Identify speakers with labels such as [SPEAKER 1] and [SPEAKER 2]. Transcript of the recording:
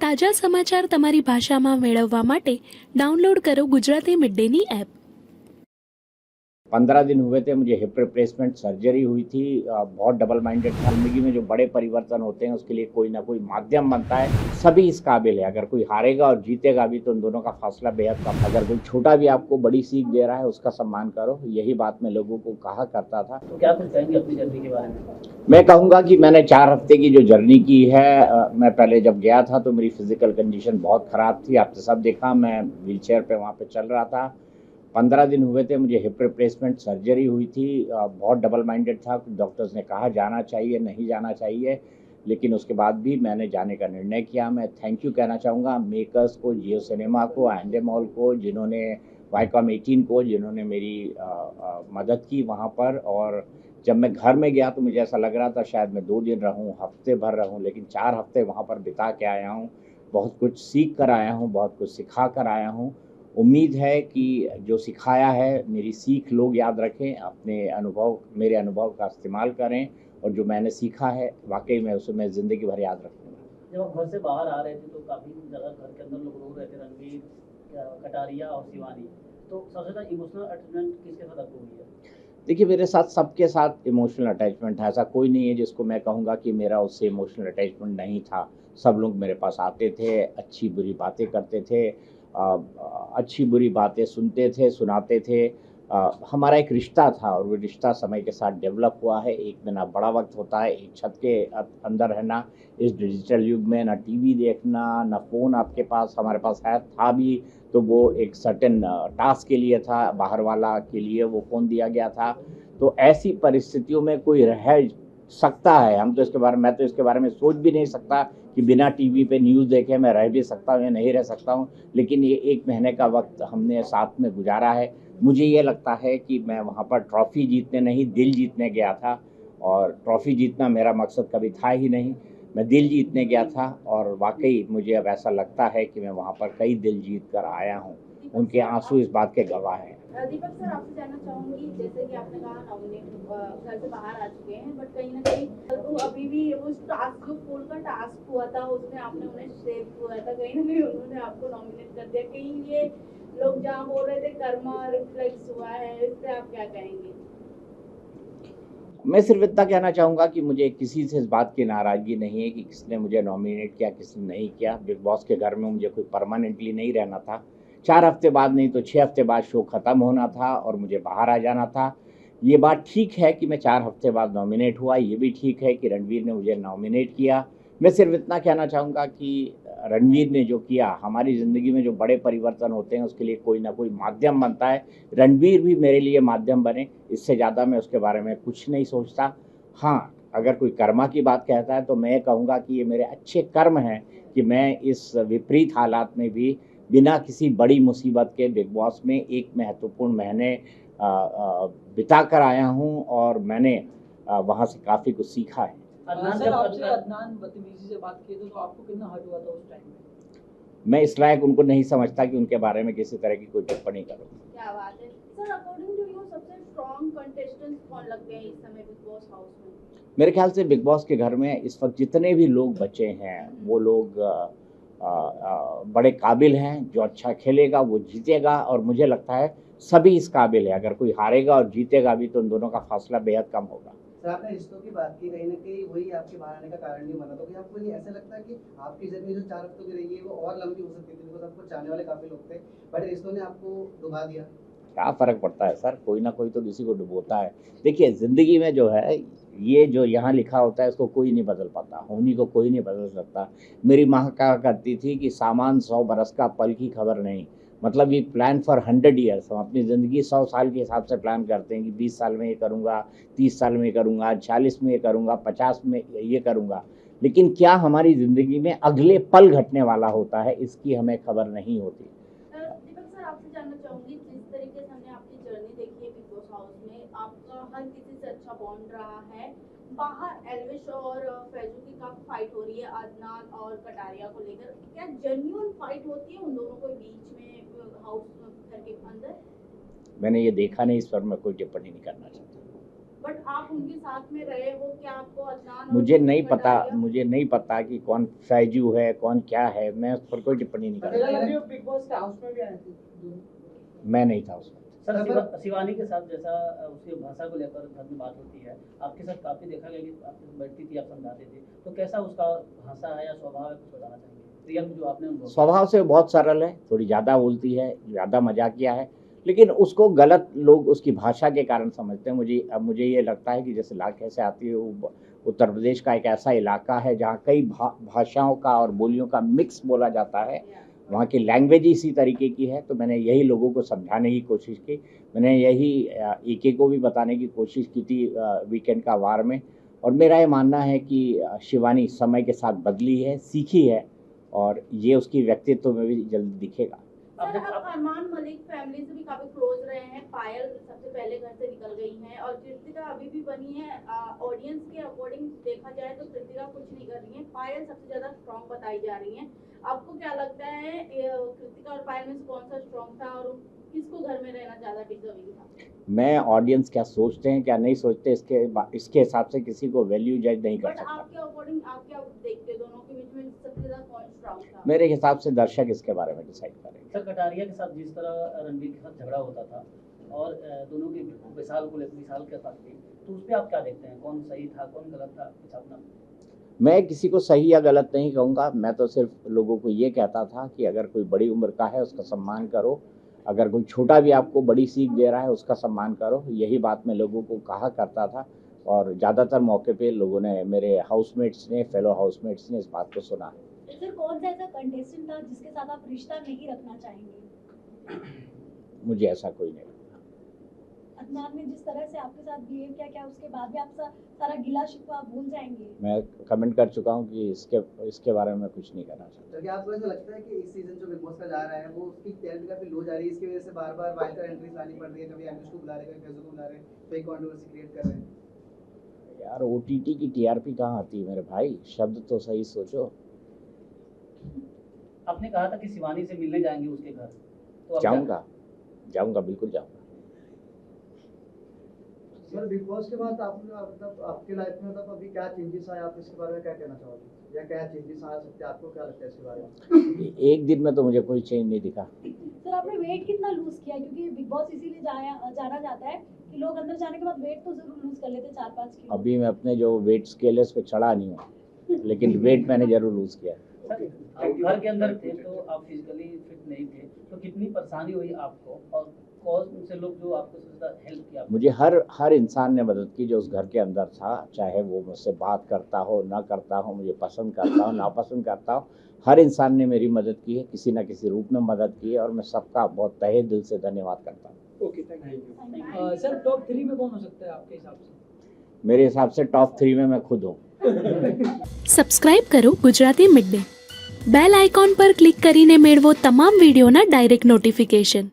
[SPEAKER 1] તાજા સમાચાર તમારી ભાષામાં મેળવવા માટે ડાઉનલોડ કરો ગુજરાતી મિડ ડેની એપ।
[SPEAKER 2] 15 दिन हुए थे, मुझे हिप रिप्लेसमेंट सर्जरी हुई थी। बहुत डबल माइंडेड था। जिंदगी में जो बड़े परिवर्तन होते हैं उसके लिए कोई ना कोई माध्यम बनता है। सभी इस काबिल है। अगर कोई हारेगा और जीतेगा भी तो उन दोनों का फासला बेहद कम। अगर कोई छोटा भी आपको बड़ी सीख दे रहा है उसका सम्मान करो, यही बात मैं लोगों को कहा करता था।
[SPEAKER 3] तो क्या कुछ कहेंगे अपनी जर्नी के बारे में?
[SPEAKER 2] मैं कहूँगा कि मैंने 4 हफ्ते की जो जर्नी की है, मैं पहले जब गया था तो मेरी फिजिकल कंडीशन बहुत ख़राब थी। आपने सब देखा, मैं व्हीलचेयर पे वहाँ पे चल रहा था। 15 दिन हुए थे, मुझे हिप रिप्लेसमेंट सर्जरी हुई थी। बहुत डबल माइंडेड था। डॉक्टर्स ने कहा जाना चाहिए, नहीं जाना चाहिए, लेकिन उसके बाद भी मैंने जाने का निर्णय किया। मैं थैंक यू कहना चाहूँगा मेकर्स को, जियो सिनेमा को, एंडेमॉल को, जिन्होंने वाईकॉम 18 को, जिन्होंने मेरी मदद की वहाँ पर। और जब मैं घर में गया तो मुझे ऐसा लग रहा था शायद मैं 2 दिन रहूँ, हफ्ते भर रहूँ, लेकिन 4 हफ्ते वहाँ पर बिता के आया हूँ। बहुत कुछ सीख कर आया हूँ, बहुत कुछ सिखा कर आया हूँ। उम्मीद है कि जो सिखाया है मेरी सीख लोग याद रखें, अपने अनुभव, मेरे अनुभव का इस्तेमाल करें, और जो मैंने सीखा है वाकई में उसे मैं ज़िंदगी भर याद रखूँगा।
[SPEAKER 3] जब आप घर से बाहर आ रहे थे तो काफ़ी ज़्यादा घर के अंदर लोग रो रहे थे, रणवीर, कटारिया और शिवानी। तो सबसे ज़्यादा इमोशनल अटैचमेंट किसके साथ आपको हुई है?
[SPEAKER 2] देखिए, मेरे साथ सबके साथ इमोशनल अटैचमेंट है। ऐसा कोई नहीं है जिसको मैं कहूँगा कि मेरा उससे इमोशनल अटैचमेंट नहीं था। सब लोग मेरे पास आते थे, अच्छी बुरी बातें करते थे, अच्छी बुरी बातें सुनते थे, सुनाते थे। हमारा एक रिश्ता था और वो रिश्ता समय के साथ डेवलप हुआ है। एक में ना बड़ा वक्त होता है, एक छत के अंदर रहना इस डिजिटल युग में, ना टीवी देखना, ना फ़ोन आपके पास। हमारे पास है, था भी तो वो एक सर्टेन टास्क के लिए था, बाहर वाला के लिए वो फ़ोन दिया गया था। तो ऐसी परिस्थितियों में कोई रह सकता है, हम तो इसके बारे में, मैं तो इसके बारे में सोच भी नहीं सकता कि बिना टीवी पे न्यूज़ देखे मैं रह भी सकता हूँ या नहीं रह सकता हूँ। लेकिन ये 1 महीने का वक्त हमने साथ में गुजारा है। मुझे ये लगता है कि मैं वहाँ पर ट्रॉफ़ी जीतने नहीं, दिल जीतने गया था, और ट्रॉफ़ी जीतना मेरा मकसद कभी था ही नहीं। मैं दिल जीतने गया था, और वाक़ई मुझे अब ऐसा लगता है कि मैं वहाँ पर कई दिल जीत कर आया हूँ। उनके आँसू इस बात के गवाह हैं।
[SPEAKER 4] दीपक सर, आपसे जानना चाहूंगी, जैसे कि आपने कहा नॉमिनेट घर से बाहर आ चुके हैं, बट कहीं ना कहीं तो अभी भी वो टास्क, जो फूल का टास्क हुआ था उसमें आपने उन्हें सेव हुआ था, कहीं ना कहीं उन्होंने आपको नॉमिनेट कर दिया। कहीं ये लोग जहाँ बोल रहे थे कर्मा रिफ्लेक्स हुआ है, इस पे आप क्या कहेंगे?
[SPEAKER 2] मैं सिर्फ इतना कहना चाहूँगा कि मुझे किसी से इस बात की नाराज़गी नहीं है कि किसने मुझे नॉमिनेट किया, किसने नहीं किया। बिग बॉस के घर में मुझे कोई परमानेंटली नहीं रहना था। 4 हफ्ते बाद नहीं तो 6 हफ्ते बाद शो ख़त्म होना था और मुझे बाहर आ जाना था। ये बात ठीक है कि मैं 4 हफ्ते बाद नॉमिनेट हुआ, ये भी ठीक है कि रणवीर ने मुझे नॉमिनेट किया। मैं सिर्फ इतना कहना चाहूँगा कि रणवीर ने जो किया, हमारी ज़िंदगी में जो बड़े परिवर्तन होते हैं उसके लिए कोई ना कोई माध्यम बनता है। रणवीर भी मेरे लिए माध्यम बने, इससे ज़्यादा मैं उसके बारे में कुछ नहीं सोचता। हाँ, अगर कोई कर्मा की बात कहता है तो मैं कहूँगा कि ये मेरे अच्छे कर्म हैं कि मैं इस विपरीत हालात में भी बिना किसी बड़ी मुसीबत के बिग बॉस में एक महत्वपूर्ण महीने बिता कर आया हूँ, और मैंने वहाँ से काफ़ी कुछ सीखा है।
[SPEAKER 3] सर, आपसे अदनान बदतमीजी से बात की तो आपको कितना हर्ट हुआ था उस टाइम में?
[SPEAKER 2] मैं इस लायक उनको नहीं समझता कि उनके बारे में किसी तरह की कोई टिप्पणी करूँ।
[SPEAKER 4] क्या बात है सर, अकॉर्डिंग टू यू सबसे स्ट्रॉन्ग कंटेस्टेंट्स कौन लगते हैं इस समय बिग बॉस हाउस में?
[SPEAKER 2] मेरे ख्याल से बिग बॉस के घर में इस वक्त जितने भी लोग बचे हैं वो लोग बड़े काबिल हैं। जो अच्छा खेलेगा वो जीतेगा, और मुझे लगता है सभी इस काबिल है। अगर कोई हारेगा और जीतेगा भी तो उन दोनों का फासला बेहद कम होगा।
[SPEAKER 5] सर, आपने रिश्तों की बात की, कहीं न कहीं वही आपके बाहर आने का कारण नहीं बना। तो क्या आपको नहीं ऐसा लगता है कि आपकी जर्नी जो 4 हफ्तों की रही है वो और लंबी हो सकती थी? बिकॉज़ आपको चाहने वाले काफ़ी लोग थे, बट रिश्तों ने आपको डुबा दिया।
[SPEAKER 2] क्या फ़र्क पड़ता है सर, कोई ना कोई तो किसी को डुबोता है। देखिए, ज़िंदगी में जो है, ये जो यहाँ लिखा होता है इसको कोई नहीं बदल पाता, होनी को कोई नहीं बदल सकता। मेरी माँ कहा करती थी कि सामान 100 बरस का, पल की खबर नहीं। मतलब ये प्लान फॉर 100 ईयर्स, हम अपनी ज़िंदगी 100 साल के हिसाब से प्लान करते हैं कि 20 साल में ये करूँगा, 30 साल में ये करूँगा, 40 में ये करूँगा, 50 में ये करूँगा। लेकिन क्या हमारी ज़िंदगी में अगले पल घटने वाला होता है, इसकी हमें खबर नहीं होती।
[SPEAKER 4] दीपक सर, आपसे जानना चाहूंगी, जिस तरीके से हमने आपकी जर्नी देखी है बिग बॉस हाउस में, आपका हर किसी से अच्छा बॉन्ड रहा है। बाहर एल्विश और फैजू की काफी फाइट हो रही है अदनान और कटारिया को लेकर, क्या जेन्युइन फाइट होती है उन दोनों के बीच में हाउस घर के अंदर?
[SPEAKER 2] मैंने ये देखा नहीं, इस पर मैं कोई टिप्पणी नहीं करना चाहता।
[SPEAKER 4] बट आप उनके साथ में रहे हो, क्या आपको अदनान और
[SPEAKER 2] मुझे नहीं
[SPEAKER 4] कटारिया-
[SPEAKER 2] पता, मुझे नहीं पता कि कौन फैजू है कौन क्या है, मैं उस पर कोई टिप्पणी नहीं करूँगा।
[SPEAKER 5] बिग बॉस के हाउस में भी आए थे।
[SPEAKER 2] मैं नहीं था उसमें।
[SPEAKER 3] सर शिवानी के साथ जैसा उसकी भाषा को लेकर घर में बात होती है, आपके साथ काफी देखा गया कि आप बैठती थी, आप समझाते थे, तो कैसा उसका भाषा है या स्वभाव है, कुछ बताना चाहेंगे? रियल जो आपने अनुभव किया।
[SPEAKER 2] स्वभाव से बहुत सरल है, थोड़ी ज़्यादा बोलती है, ज़्यादा मजाकिया है, लेकिन उसको गलत लोग उसकी भाषा के कारण समझते हैं। मुझे ये लगता है कि जैसे इलाके से आती है, वो उत्तर प्रदेश का एक ऐसा इलाका है जहाँ कई भाषाओं का और बोलियों का मिक्स बोला जाता है, वहाँ की लैंग्वेज इसी तरीके की है। तो मैंने यही लोगों को समझाने की कोशिश की, मैंने यही एके को भी बताने की कोशिश की थी वीकेंड का वार में। और मेरा ये मानना है कि शिवानी समय के साथ बदली है, सीखी है, और ये उसकी व्यक्तित्व में भी जल्दी दिखेगा।
[SPEAKER 4] सर, अब अरमान मलिक फैमिली से भी काफी क्लोज रहे हैं, पायल सबसे पहले घर से निकल गई हैं और कृतिका अभी भी बनी है। ऑडियंस के अकॉर्डिंग देखा जाए तो कृतिका कुछ नहीं कर रही है, पायल सबसे ज्यादा स्ट्रॉन्ग बताई जा रही है। आपको क्या लगता है कृतिका और पायल में से कौन सा स्ट्रॉन्ग था और किसको घर में रहना ज्यादा डिजर्विंग था?
[SPEAKER 2] मैं ऑडियंस क्या सोचते हैं क्या नहीं सोचते इसके हिसाब से किसी को वैल्यू जज नहीं कर
[SPEAKER 4] बट
[SPEAKER 2] सकता।
[SPEAKER 4] आपके अकॉर्डिंग आप क्या देखते हैं, दोनों के बीच में सबसे ज्यादा कौन स्ट्रॉन्ग था?
[SPEAKER 2] मेरे हिसाब से दर्शक इसके बारे में डिसाइड करेंगे।
[SPEAKER 3] सर कटारिया के साथ जिस तरह रणवीर के साथ झगड़ा होता था और दोनों की विशाल के साथ थी, तो उस पर आप क्या देखते हैं, कौन सही था कौन गलत था, कुछ अपना?
[SPEAKER 2] मैं किसी को सही या गलत नहीं कहूँगा, मैं तो सिर्फ लोगों को ये कहता था कि अगर कोई बड़ी उम्र का है उसका सम्मान करो, अगर कोई छोटा भी आपको बड़ी सीख दे रहा है उसका सम्मान करो। यही बात मैं लोगों को कहा करता था और ज़्यादातर मौके पे लोगों ने, मेरे हाउसमेट्स ने, फेलो हाउसमेट्स ने इस बात को सुना है।
[SPEAKER 6] सर, कौन सा ऐसा कंटेस्टेंट था जिसके साथ आप रिश्ता नहीं रखना चाहेंगे?
[SPEAKER 2] मुझे ऐसा कोई नहीं।
[SPEAKER 6] अदनान ने जिस तरह से आपके साथ बिहेव किया, क्या उसके बाद भी आप सारा गिला शिकवा आप भूल जाएंगे?
[SPEAKER 2] मैं कमेंट कर चुका हूँ कि इसके बारे में कुछ नहीं कहना चाहता।
[SPEAKER 5] तो क्या आपको ऐसा लगता है कि इस सीजन जो बिग बॉस का जा रहा है वो उसकी टैलेंट काफी लो जा रही है, इसकी वजह से बार-बार वाइल्ड कार्ड एंट्रीज लानी पड़ रही है, कभी अनुष्का को बुला रहे हैं, कभी फैजल को बुला रहे हैं, फेक कंट्रोवर्सी क्रिएट कर रहे हैं?
[SPEAKER 2] यार ओटीटी की टीआरपी कहाँ आती है मेरे भाई, शब्द तो सही सोचो।
[SPEAKER 3] आपने कहा था कि शिवानी से मिलने जाएंगे उसके घर, तो अब
[SPEAKER 2] जाऊंगा बिल्कुल जाऊंगा।
[SPEAKER 5] सर, बिग बॉस के बाद मतलब आपके लाइफ में मतलब अभी क्या चेंजेस आए, आप इसके बारे में क्या कहना चाहोगे, या क्या चेंजेस आ सकते हैं, आपको क्या लगता है इसके बारे में?
[SPEAKER 2] एक दिन में तो मुझे कोई चेंज नहीं दिखा।
[SPEAKER 6] सर, आपने वेट कितना लूज किया, क्योंकि बिग बॉस इसीलिए जाना जाता है कि लोग अंदर जाने के बाद वेट तो जरूर लूज कर लेते हैं 4-5 किलो।
[SPEAKER 2] अभी मैं अपने जो वेट स्केल है उस पर चढ़ा नहीं हूँ, लेकिन वेट मैंने जरूर लूज किया।
[SPEAKER 3] सर, आप घर के अंदर थे तो आप फिजिकली फिट नहीं थे, तो कितनी परेशानी हुई आपको और कौन से लोग जो आपको सबसे ज्यादा हेल्प किया?
[SPEAKER 2] मुझे हर इंसान ने मदद की जो उस घर के अंदर था, चाहे वो मुझसे बात करता हो ना करता हो, मुझे पसंद करता हो नापसंद करता हो, हर इंसान ने मेरी मदद की है, किसी ना किसी रूप में मदद की है, और मैं सबका बहुत तहे दिल से धन्यवाद करता हूँ।
[SPEAKER 7] Okay, thank you. Sir, top 3 में कौन हो सकता है आपके हिसाब से?
[SPEAKER 2] मेरे हिसाब से टॉप 3 में मैं खुद हूँ।
[SPEAKER 1] સબસ્ક્રાઇબ કરો Gujarati mid day bell icon પર ક્લિક કરીને મેળવો તમામ વિડીયોના ડાયરેક્ટ નોટિફિકેશન।